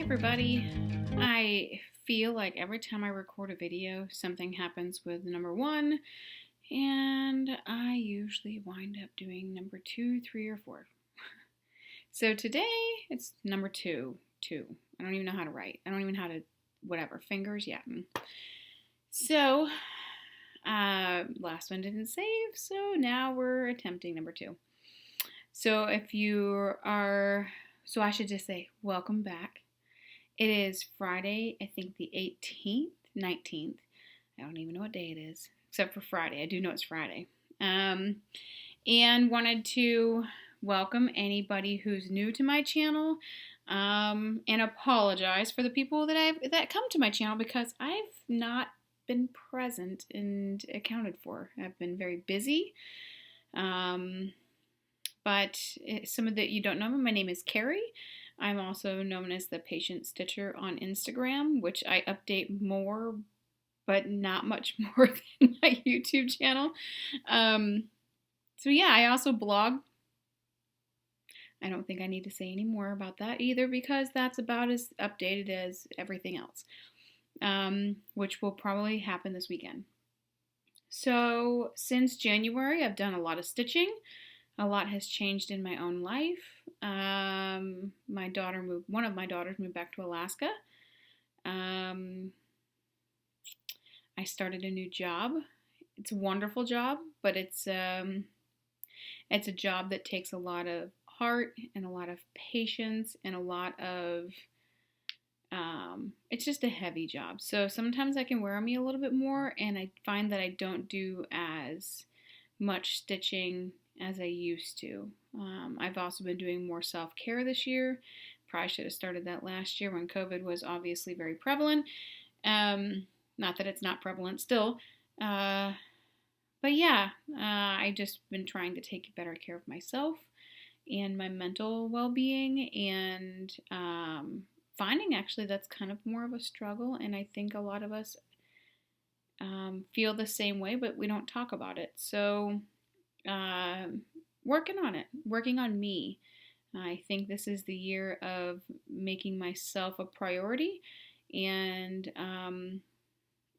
Everybody. I feel like every time I record a video, something happens with number one, and I usually wind up doing number two, three, or four. So today, it's number two. I don't even know how to write. I don't even know how to, whatever, fingers, yeah. So, last one didn't save, so now we're attempting number two. So I should just say, welcome back. It is Friday, I think the 18th, 19th. I don't even know what day it is, except for Friday. I do know it's Friday. And wanted to welcome anybody who's new to my channel, and apologize for the people that come to my channel because I've not been present and accounted for. I've been very busy. But some of you don't know me, my name is Carrie. I'm also known as the Patient Stitcher on Instagram, which I update more, but not much more than my YouTube channel. So yeah, I also blog. I don't think I need to say any more about that either because that's about as updated as everything else, which will probably happen this weekend. So since January, I've done a lot of stitching. A lot has changed in my own life. One of my daughters moved back to Alaska. I started a new job. It's a wonderful job, but it's a job that takes a lot of heart and a lot of patience and a lot of, it's just a heavy job. So sometimes that can wear on me a little bit more, and I find that I don't do as much stitching as I used to. I've also been doing more self-care this year. Probably should have started that last year when COVID was obviously very prevalent. Not that it's not prevalent still. But yeah, I just been trying to take better care of myself and my mental well-being, and finding actually that's kind of more of a struggle, and I think a lot of us feel the same way, but we don't talk about it. So working on it, working on me. I think this is the year of making myself a priority, and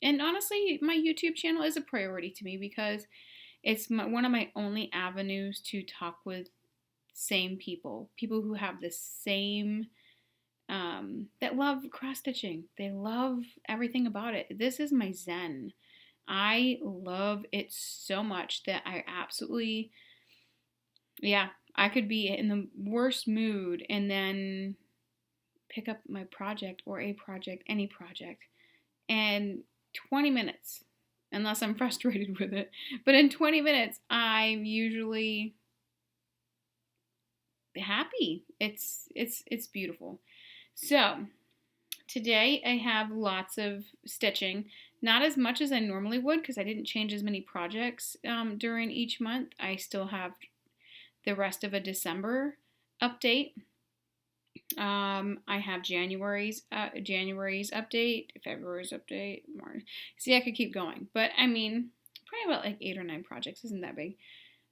honestly, my YouTube channel is a priority to me because it's one of my only avenues to talk with same people who have the same, that love cross stitching. They love everything about it. This is my zen. I love it so much that I absolutely, I could be in the worst mood and then pick up my project or a project, any project, and 20 minutes, unless I'm frustrated with it, but in 20 minutes, I'm usually happy. It's beautiful. So today I have lots of stitching, not as much as I normally would because I didn't change as many projects during each month. I still have the rest of a December update. I have January's update, February's update, March. See, I could keep going, but I mean, probably about like 8 or 9 projects. Isn't that big?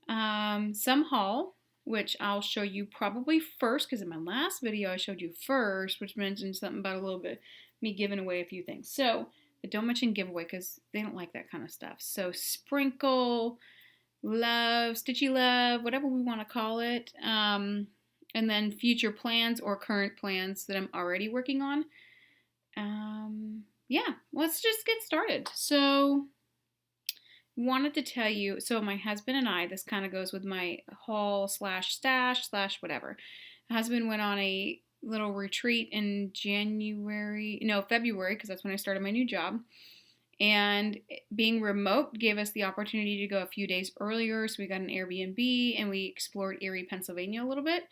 Some haul, which I'll show you probably first, because in my last video I showed you first, which mentioned something about a little bit me giving away a few things. So, but don't mention giveaway because they don't like that kind of stuff. So sprinkle, love, stitchy love, whatever we want to call it. And then future plans or current plans that I'm already working on. Yeah, let's just get started. So wanted to tell you, so my husband and I, this kind of goes with my haul / stash / whatever. My husband went on a little retreat in February, because that's when I started my new job. And being remote gave us the opportunity to go a few days earlier. So we got an Airbnb and we explored Erie, Pennsylvania a little bit.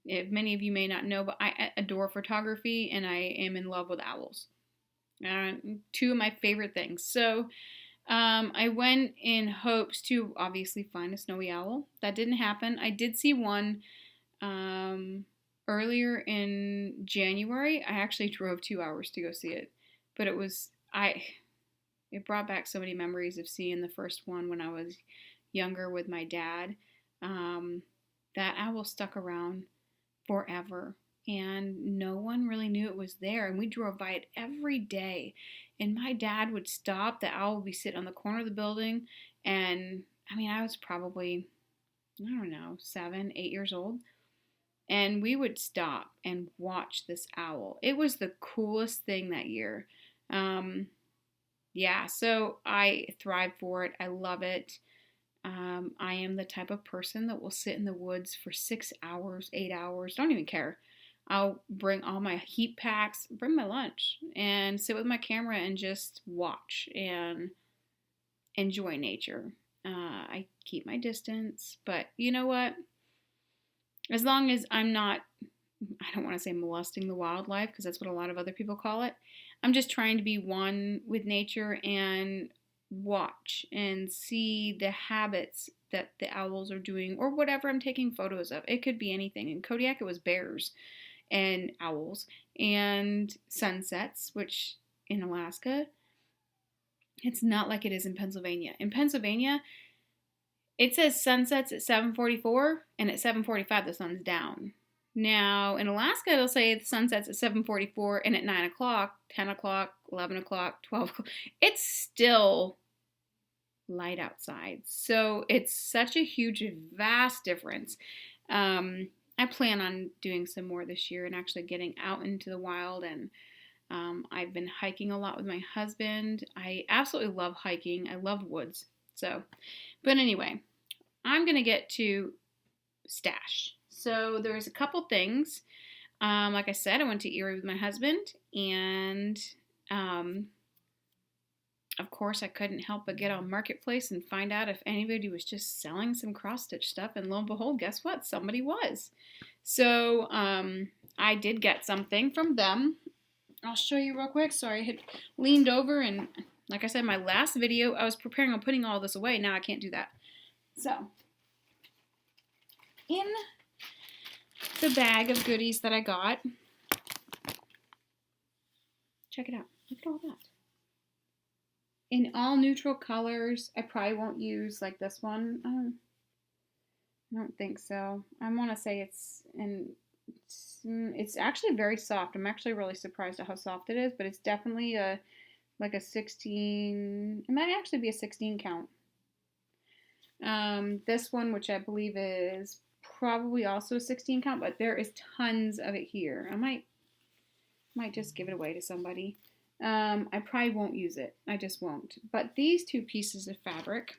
If many of you may not know, but I adore photography and I am in love with owls. 2 of my favorite things. So I went in hopes to obviously find a snowy owl. That didn't happen. I did see one earlier in January. I actually drove 2 hours to go see it. But it brought back so many memories of seeing the first one when I was younger with my dad. That owl stuck around forever. and no one really knew it was there. And we drove by it every day. And my dad would stop. The owl would be sitting on the corner of the building. And I mean, I was probably, I don't know, 7, 8 years old. And we would stop and watch this owl. It was the coolest thing that year. Yeah, so I thrive for it. I love it. I am the type of person that will sit in the woods for 6 hours, 8 hours, don't even care. I'll bring all my heat packs, bring my lunch, and sit with my camera and just watch and enjoy nature. I keep my distance, but you know what? As long as I'm not, I don't want to say molesting the wildlife because that's what a lot of other people call it. I'm just trying to be one with nature and watch and see the habits that the owls are doing or whatever I'm taking photos of. It could be anything. In Kodiak, it was bears and owls and sunsets, which in Alaska, it's not like it is in Pennsylvania. In Pennsylvania, it says sunsets at 7:44 and at 7:45 the sun's down. Now, in Alaska, it'll say the sunset's at 7:44 and at 9 o'clock, 10 o'clock, 11 o'clock, 12 o'clock. It's still light outside. So it's such a huge, vast difference. I plan on doing some more this year and actually getting out into the wild. And I've been hiking a lot with my husband. I absolutely love hiking. I love woods. So, but anyway, I'm going to get to stash. So there's a couple things. Like I said, I went to Erie with my husband, and of course I couldn't help but get on Marketplace and find out if anybody was just selling some cross-stitch stuff, and lo and behold, guess what? Somebody was. So I did get something from them. I'll show you real quick. Sorry, I had leaned over, and like I said, my last video, I was preparing on putting all this away. Now I can't do that. So, in the bag of goodies that I got, check it out. Look at all that. In all neutral colors. I probably won't use like this one. I don't think so. I want to say it's actually very soft. I'm actually really surprised at how soft it is, but it's definitely like a 16. It might actually be a 16 count. This one, which I believe is probably also a 16 count, but there is tons of it here. I might just give it away to somebody. I probably won't use it. I just won't. But these two pieces of fabric,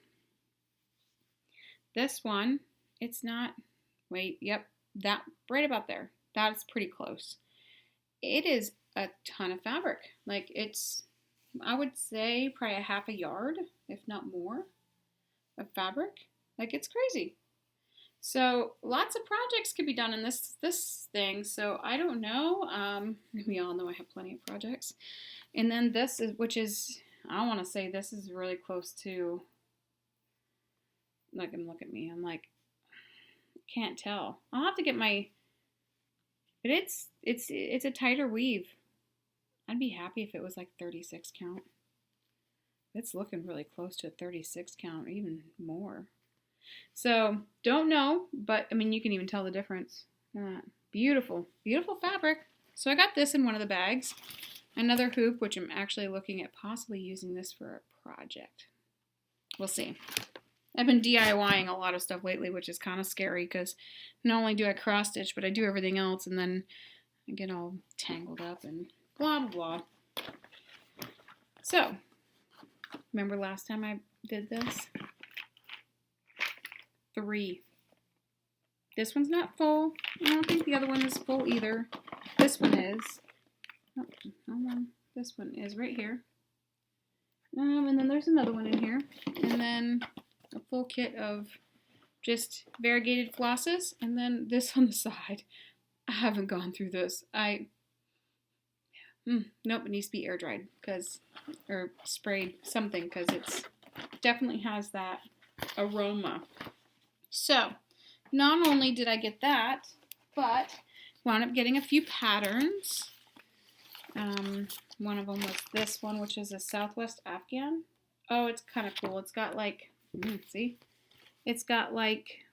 this one, it's not, wait, yep, that right about there. That's pretty close. It is a ton of fabric. Like it's, I would say probably a half a yard, if not more, of fabric. Like it's crazy. So lots of projects could be done in this thing. So I don't know. We all know I have plenty of projects. And then this is, which is, I want to say this is really close to, like, look at me. I'm like, can't tell. I'll have to get my, but it's a tighter weave. I'd be happy if it was like 36 count. It's looking really close to a 36 count, even more. So, don't know, but I mean, you can even tell the difference. Beautiful, beautiful fabric. So I got this in one of the bags. Another hoop, which I'm actually looking at possibly using this for a project. We'll see. I've been DIYing a lot of stuff lately, which is kind of scary because not only do I cross stitch, but I do everything else, and then I get all tangled up and blah, blah, blah. So, remember last time I did this? 3. This one's not full. I don't think the other one is full either. This one is. Oh, hold on. This one is right here. And then there's another one in here. And then a full kit of just variegated flosses. And then this on the side. I haven't gone through this. Nope, it needs to be air dried or sprayed something because it's definitely has that aroma. So, not only did I get that, but wound up getting a few patterns. One of them was this one, which is a Southwest Afghan. Oh, it's kind of cool. It's got like, see? It's got like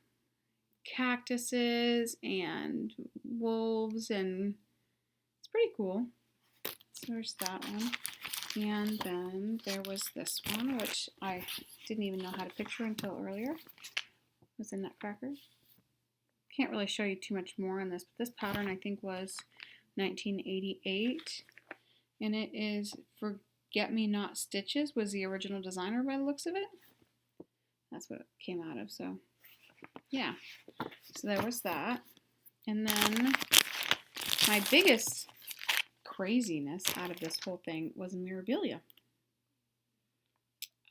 cactuses and wolves, and it's pretty cool. So there's that one. And then there was this one, which I didn't even know how to picture until earlier. It was a nutcracker. Can't really show you too much more on this, but this pattern I think was 1988. And it is Forget-Me-Not Stitches was the original designer by the looks of it. That's what it came out of, so yeah. So there was that. And then my biggest craziness out of this whole thing was Mirabilia.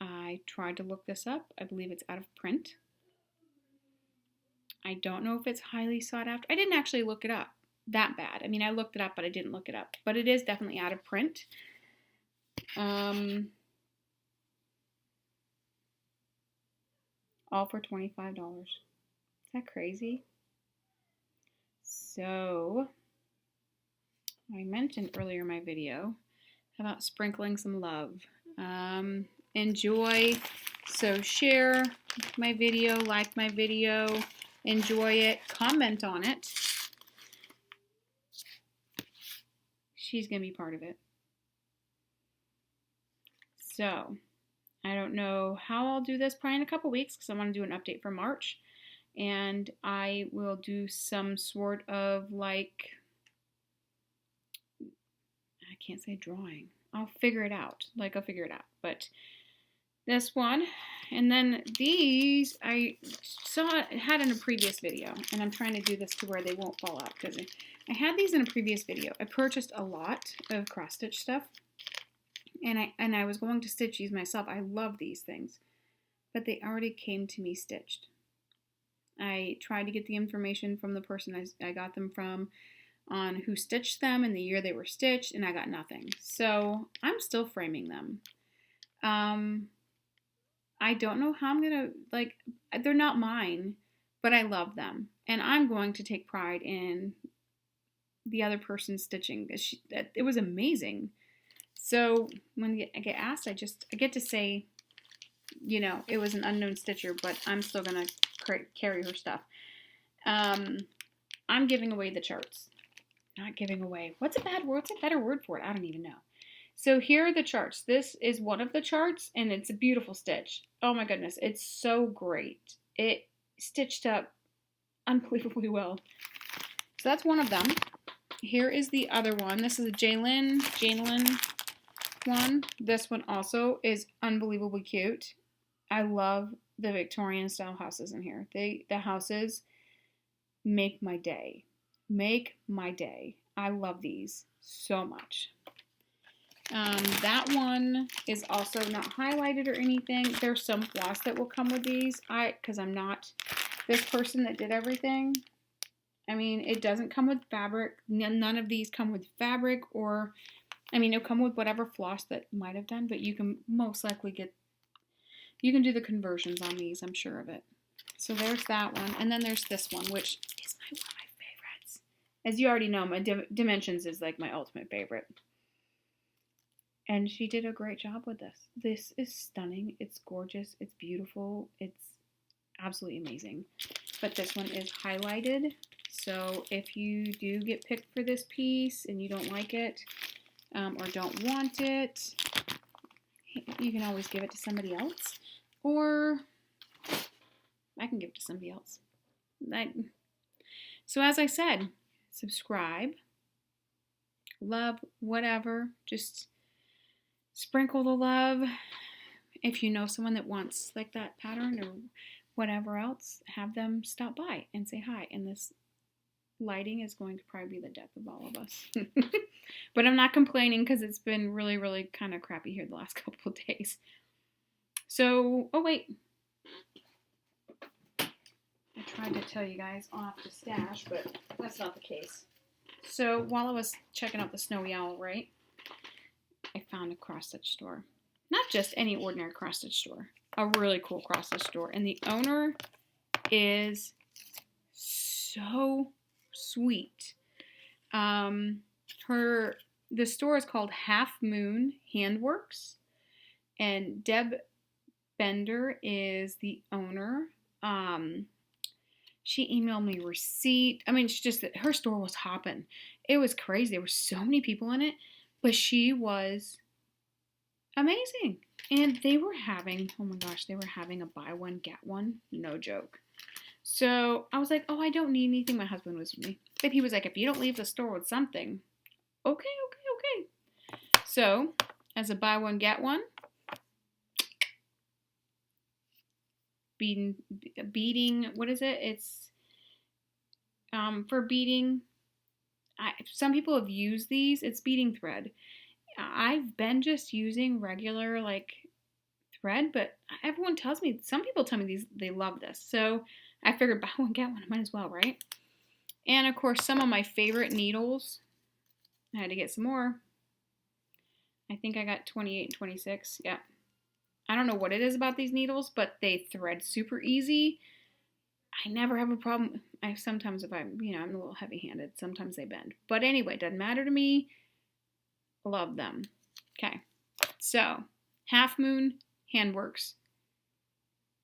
I tried to look this up. I believe it's out of print. I don't know if it's highly sought after. I didn't actually look it up that bad. I mean, I looked it up, but I didn't look it up. But it is definitely out of print. All for $25. Is that crazy? So, I mentioned earlier in my video about sprinkling some love. Enjoy, so share my video, like my video, enjoy it, comment on it. She's going to be part of it. So, I don't know how I'll do this, probably in a couple weeks, because I want to do an update for March. And I will do some sort of like, I can't say drawing. I'll figure it out. I'll figure it out. But this one, and then these I had in a previous video, and I'm trying to do this to where they won't fall out, because I had these in a previous video. I purchased a lot of cross stitch stuff, and I was going to stitch these myself. I love these things, but they already came to me stitched. I tried to get the information from the person I got them from on who stitched them and the year they were stitched, and I got nothing. So I'm still framing them. I don't know how I'm gonna, they're not mine, but I love them, and I'm going to take pride in the other person's stitching. It was amazing. So when I get asked, I get to say, you know, it was an unknown stitcher, but I'm still gonna carry her stuff. I'm giving away the charts. Not giving away. What's a better word for it? I don't even know. So here are the charts. This is one of the charts, and it's a beautiful stitch. Oh my goodness, it's so great. It stitched up unbelievably well. So that's one of them. Here is the other one. This is a Jalen one. This one also is unbelievably cute. I love the Victorian style houses in here. The houses make my day. Make my day. I love these so much. That one is also not highlighted or anything. There's some floss that will come with these. Because I'm not this person that did everything. I mean, it doesn't come with fabric. None of these come with fabric, or, I mean, it'll come with whatever floss that might have done, but you can most likely you can do the conversions on these, I'm sure of it. So there's that one. And then there's this one, which is one of my favorites. As you already know, my Dimensions is like my ultimate favorite. And she did a great job with this. This is stunning. It's gorgeous. It's beautiful. It's absolutely amazing. But this one is highlighted. So if you do get picked for this piece and you don't like it or don't want it, you can always give it to somebody else. Or I can give it to somebody else. So as I said, subscribe, love, whatever. Just sprinkle the love. If you know someone that wants like that pattern or whatever else, have them stop by and say hi. And this lighting is going to probably be the death of all of us. But I'm not complaining because it's been really, really kind of crappy here the last couple of days. So, oh wait. I tried to tell you guys off the stash, but that's not the case. So while I was checking out the Snowy Owl, right, I found a cross-stitch store. Not just any ordinary cross-stitch store. A really cool cross-stitch store. And the owner is so sweet. The store is called Moon Handworks. And Deb Bender is the owner. She emailed me receipt. I mean, her store was hopping. It was crazy. There were so many people in it, but she was amazing. And they were having, oh my gosh, they were having a buy one, get one. No joke. So I was like, oh, I don't need anything. My husband was with me. But he was like, if you don't leave the store with something, okay. So as a buy one, get one, beading, what is it? It's for beading. Some people have used these. It's beading thread. I've been just using regular like thread, but everyone tells me, some people tell me they love this. So I figured buy one, get one. I might as well, right? And of course, some of my favorite needles. I had to get some more. I think I got 28 and 26. Yeah. I don't know what it is about these needles, but they thread super easy. I never have a problem. Sometimes if I'm a little heavy-handed, sometimes they bend. But anyway, doesn't matter to me. Love them. Okay. So, Moon Handworks.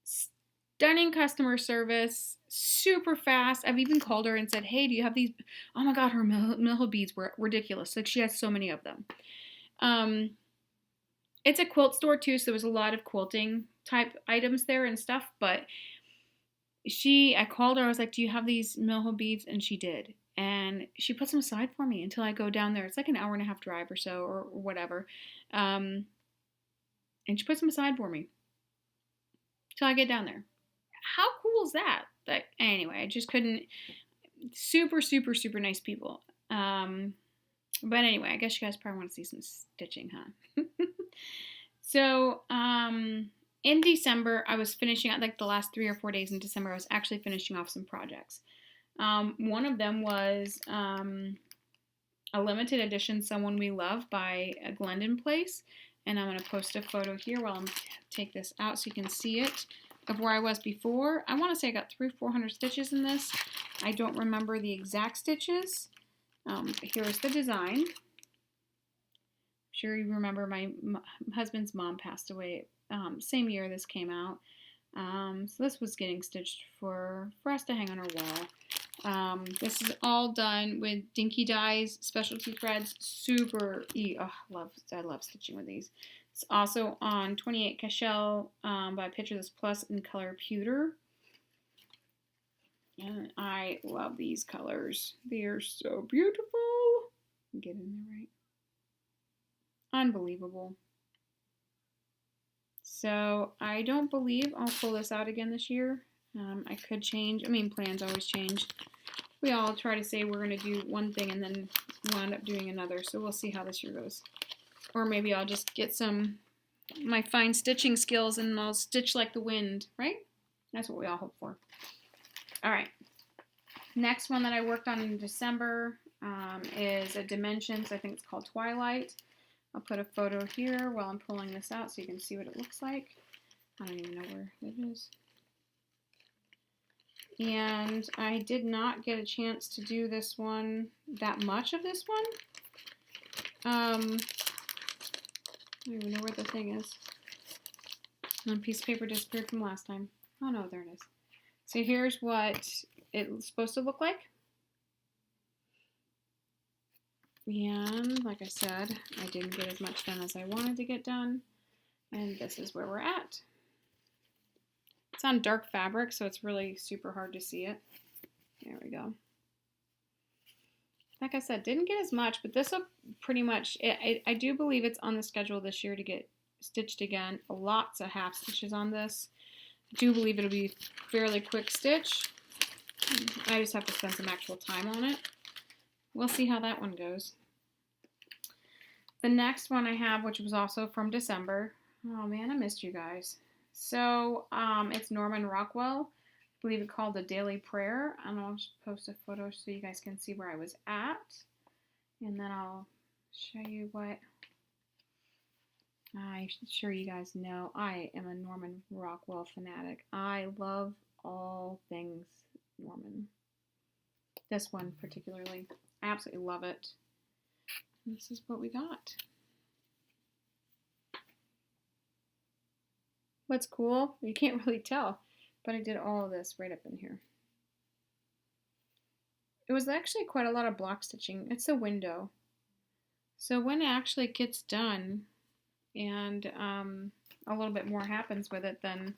Stunning customer service. Super fast. I've even called her and said, hey, do you have these? Oh my God, her mill beads were ridiculous. Like, she has so many of them. It's a quilt store too, so there was a lot of quilting type items there and stuff, but I called her, I was like, do you have these mill beads? And she did. And she puts them aside for me until I go down there. It's like an hour and a half drive or so, or whatever. And she puts them aside for me till I get down there. How cool is that? Like, anyway, I just couldn't. Super, super, super nice people. But anyway, I guess you guys probably want to see some stitching, huh? So, in December, I was finishing out, like the last 3 or 4 days in December, I was actually finishing off some projects. One of them was a limited edition Someone We Love by Glendon Place. And I'm going to post a photo here while I'm take this out so you can see it of where I was before. I want to say I got 300-400 stitches in this. I don't remember the exact stitches. Here's the design. Sure you remember my husband's mom passed away same year this came out. So this was getting stitched for us to hang on our wall. This is all done with Dinky Dyes specialty threads. Super I love stitching with these. It's also on 28 Cashel by Picture This Plus in color pewter. And I love these colors. They are so beautiful. Get in there right. Unbelievable. So I don't believe I'll pull this out again this year. I could change. I mean, plans always change. We all try to say we're going to do one thing and then wind up doing another. So we'll see how this year goes. Or maybe I'll just get my fine stitching skills and I'll stitch like the wind, right? That's what we all hope for. All right. Next one that I worked on in December is a Dimensions. I think it's called Twilight. I'll put a photo here while I'm pulling this out so you can see what it looks like. I don't even know where it is. And I did not get a chance to do this one, that much of this one. I don't even know where the thing is. One piece of paper disappeared from last time. Oh no, there it is. So here's what it's supposed to look like. And like I said, I didn't get as much done as I wanted to get done. And this is where we're at. It's on dark fabric, so it's really super hard to see it. There we go. Like I said, didn't get as much, but this will pretty much, I do believe it's on the schedule this year to get stitched again. Lots of half stitches on this. I do believe it'll be fairly quick stitch. I just have to spend some actual time on it. We'll see how that one goes. The next one I have, which was also from December. Oh man, I missed you guys. So it's Norman Rockwell. I believe it's called The Daily Prayer. And I'll just post a photo so you guys can see where I was at. And then I'll show you what I'm sure you guys know. I am a Norman Rockwell fanatic. I love all things Norman. This one particularly. I absolutely love it. And this is what we got. What's cool, you can't really tell, but I did all of this right up in here. it was actually quite a lot of block stitching. It's a window. So when it actually gets done and a little bit more happens with it than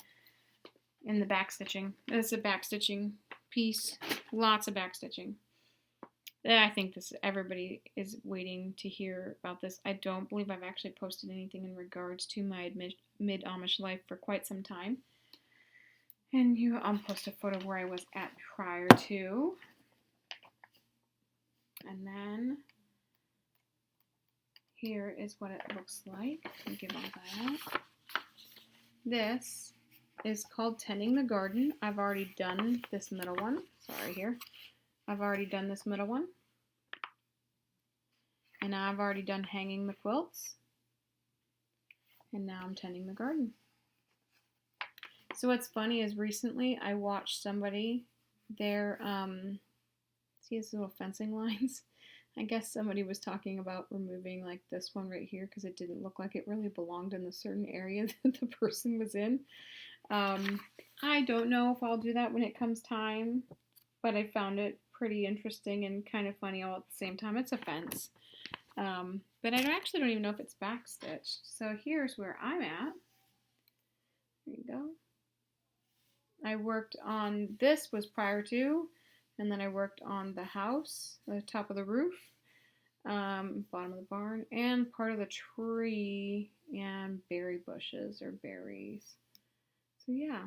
in the back stitching. It's a back stitching piece. Lots of back stitching. I think everybody is waiting to hear about this. I don't believe I've actually posted anything in regards to my Mid-Amish life for quite some time. And I'll post a photo where I was at prior to. And then here is what it looks like. Let me give all that out. This is called Tending the Garden. I've already done this middle one. Sorry here. I've already done this middle one. And now I've already done hanging the quilts. And now I'm tending the garden. So what's funny is recently I watched somebody, see these little fencing lines? I guess somebody was talking about removing like this one right here because it didn't look like it really belonged in the certain area that the person was in. I don't know if I'll do that when it comes time, but I found it pretty interesting and kind of funny all at the same time. It's a fence. But I actually don't even know if it's backstitched. So here's where I'm at. There you go. I worked on, this was prior to, and then I worked on the house, the top of the roof, bottom of the barn, and part of the tree and berry bushes or berries. So yeah.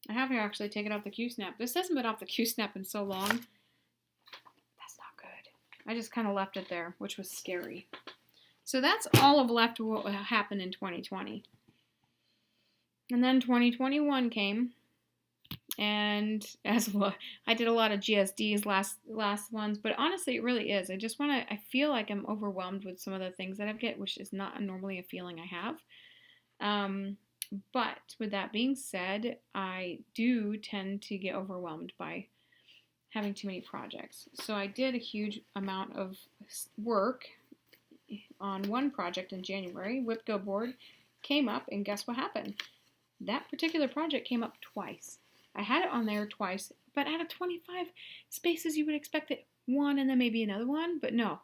I have here actually taken off the Q-snap. This hasn't been off the Q-snap in so long. That's not good. I just kind of left it there, which was scary. So that's all of left what happened in 2020. And then 2021 came, and I did a lot of GSDs last ones, but honestly, it really is. I feel like I'm overwhelmed with some of the things that I get, which is not normally a feeling I have. But with that being said, I do tend to get overwhelmed by having too many projects. So I did a huge amount of work on one project in January. Whip Go board came up, and guess what happened? That particular project came up twice. I had it on there twice, but out of 25 spaces, you would expect that one and then maybe another one, but no,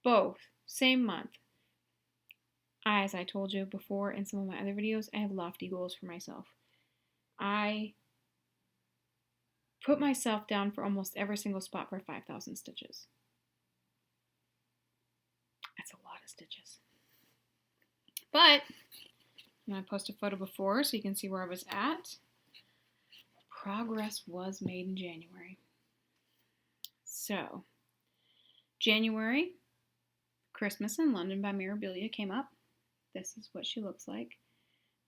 both, same month. As I told you before in some of my other videos, I have lofty goals for myself. I put myself down for almost every single spot for 5,000 stitches. That's a lot of stitches. But I posted a photo before so you can see where I was at. Progress was made in January. So, January, Christmas in London by Mirabilia came up. This is what she looks like.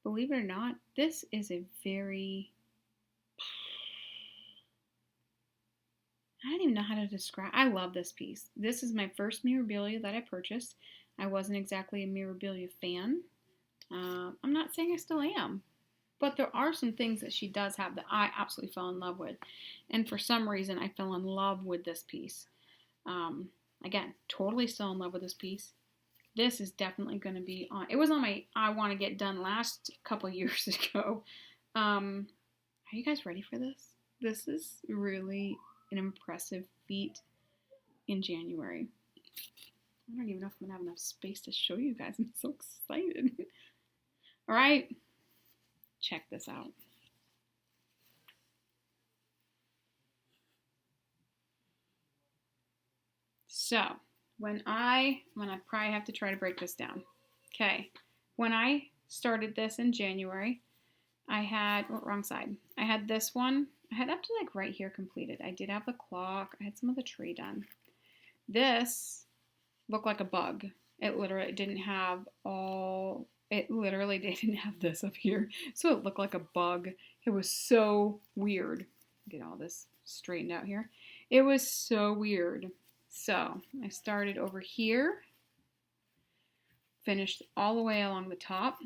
Believe it or not, this is a very... I don't even know how to describe... I love this piece. This is my first Mirabilia that I purchased. I wasn't exactly a Mirabilia fan. I'm not saying I still am. But there are some things that she does have that I absolutely fell in love with. And for some reason, I fell in love with this piece. Again, totally still in love with this piece. This is definitely going to be on. It was on my I want to get done last couple years ago. Are you guys ready for this? This is really an impressive feat in January. I don't even know if I'm going to have enough space to show you guys. I'm so excited. All right. Check this out. So, when I probably have to try to break this down. Okay. When I started this in January, I had, wrong side. I had this one. I had up to like right here completed. I did have the clock. I had some of the tree done. This looked like a bug. It literally didn't have this up here. So it looked like a bug. It was so weird. Get all this straightened out here. It was so weird. So I started over here, finished all the way along the top,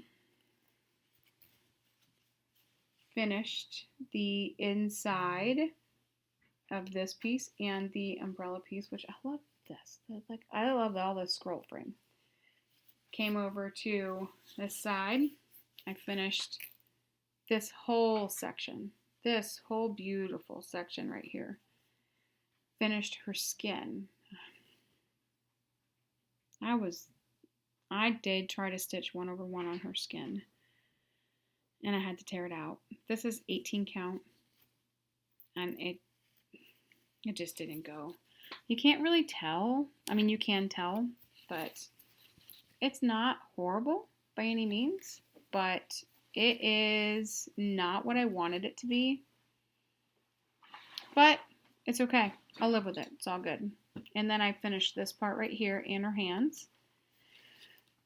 finished the inside of this piece and the umbrella piece, which I love this. I love all the scroll frame. Came over to this side. I finished this whole section, this whole beautiful section right here. finished her skin. I did try to stitch 1/1 on her skin, and I had to tear it out. This is 18 count, and it just didn't go. You can't really tell. I mean, you can tell, but it's not horrible by any means, but it is not what I wanted it to be. But it's okay. I'll live with it. It's all good. And then I finished this part right here in her hands.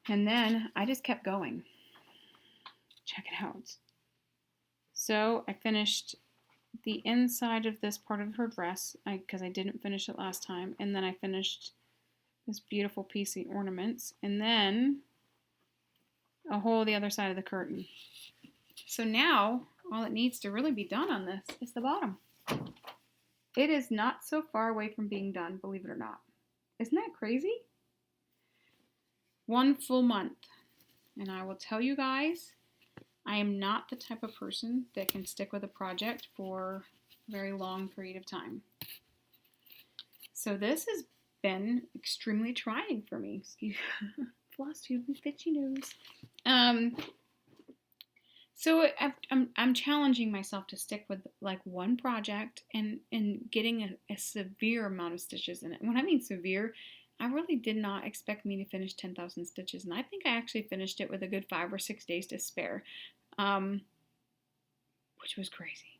And then I just kept going. Check it out. So I finished the inside of this part of her dress because I didn't finish it last time. And then I finished this beautiful piece of ornaments. And then a whole the other side of the curtain. So now all it needs to really be done on this is the bottom. It is not so far away from being done, believe it or not. Isn't that crazy? 1 full month. And I will tell you guys, I am not the type of person that can stick with a project for a very long period of time. So this has been extremely trying for me. Excuse me. FlossTube with itchy nose. So I'm challenging myself to stick with like one project and getting a severe amount of stitches in it. When I mean severe, I really did not expect me to finish 10,000 stitches, and I think I actually finished it with a good 5 or 6 days to spare, which was crazy.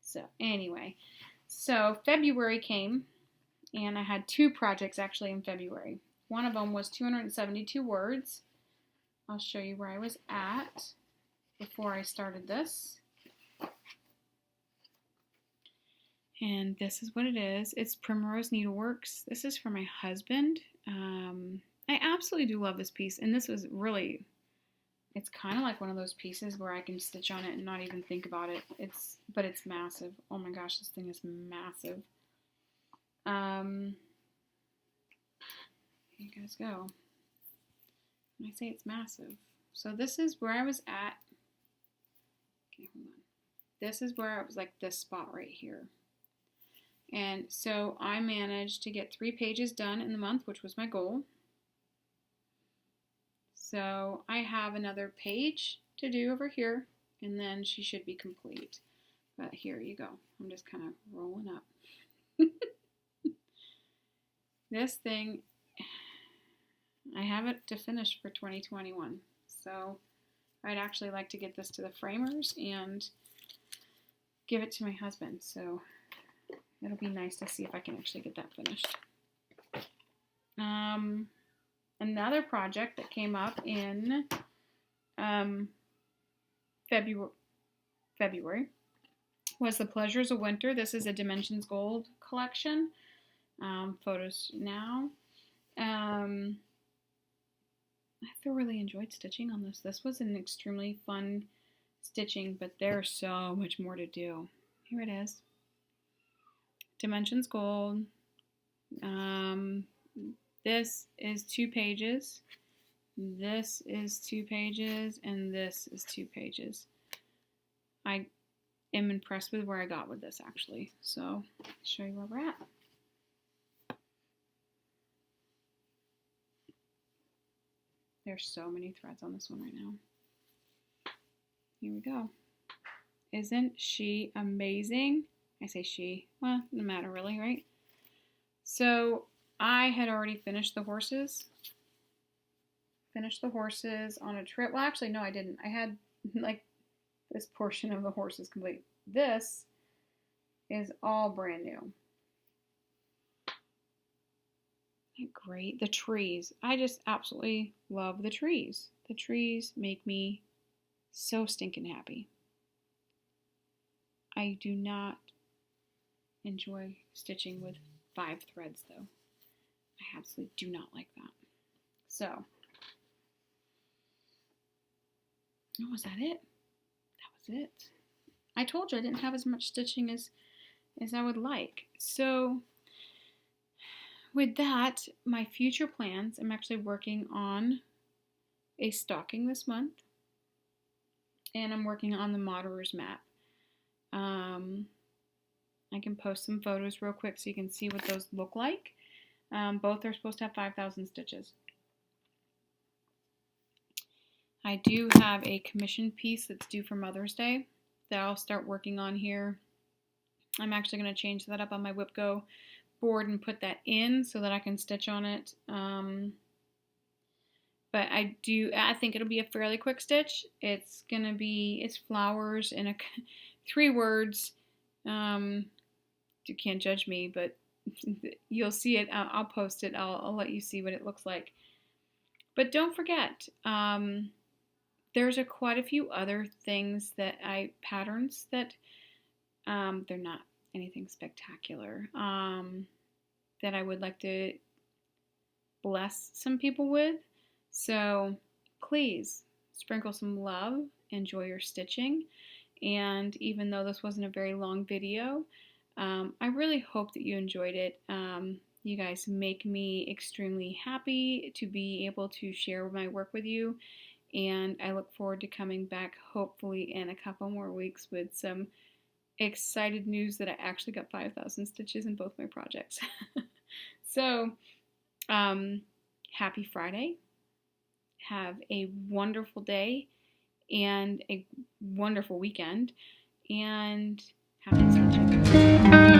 So anyway, so February came, and I had 2 projects actually in February. One of them was 272 words. I'll show you where I was at before I started this. And this is what it is. It's Primrose Needleworks. This is for my husband. I absolutely do love this piece. And this was really, it's kind of like one of those pieces where I can stitch on it and not even think about it. But it's massive. Oh my gosh, this thing is massive. Here you guys go. When I say it's massive. So this is where I was at. Okay, hold on. This is where I was like this spot right here. And so I managed to get 3 pages done in the month, which was my goal. So I have another page to do over here, and then she should be complete. But here you go. I'm just kind of rolling up. This thing, I have it to finish for 2021. So I'd actually like to get this to the framers and give it to my husband. So it'll be nice to see if I can actually get that finished. Another project that came up in February was The Pleasures of Winter. This is a Dimensions Gold collection. Photos now. I thoroughly enjoyed stitching on this. This was an extremely fun stitching, but there's so much more to do. Here it is. Dimensions Gold. This is 2 pages. This is 2 pages, and this is 2 pages. I am impressed with where I got with this actually. So I'll show you where we're at. There's so many threads on this one right now. Here we go. Isn't she amazing? I say she. Well, no matter really, right? So I had already finished the horses. Finished the horses on a trip. Well, actually, no, I didn't. I had like this portion of the horses complete. This is all brand new. Great. The trees. I just absolutely love the trees. The trees make me so stinking happy. I do not enjoy stitching with 5 threads though. I absolutely do not like that. So, oh, was that it? That was it. I told you I didn't have as much stitching as I would like. So, with that, my future plans, I'm actually working on a stocking this month. And I'm working on the Moderer's map. I can post some photos real quick so you can see what those look like. Both are supposed to have 5,000 stitches. I do have a commission piece that's due for Mother's Day that I'll start working on here. I'm actually going to change that up on my WhipGo board and put that in so that I can stitch on it. But I think it'll be a fairly quick stitch. It's flowers in 3 words. You can't judge me, but you'll see it. I'll post it. I'll let you see what it looks like. But don't forget, there's quite a few other things patterns that they're not anything spectacular, that I would like to bless some people with. So please sprinkle some love, enjoy your stitching, and even though this wasn't a very long video, I really hope that you enjoyed it. You guys make me extremely happy to be able to share my work with you, and I look forward to coming back hopefully in a couple more weeks with some excited news that I actually got 5,000 stitches in both my projects. So, happy Friday. Have a wonderful day and a wonderful weekend, and happy stitching.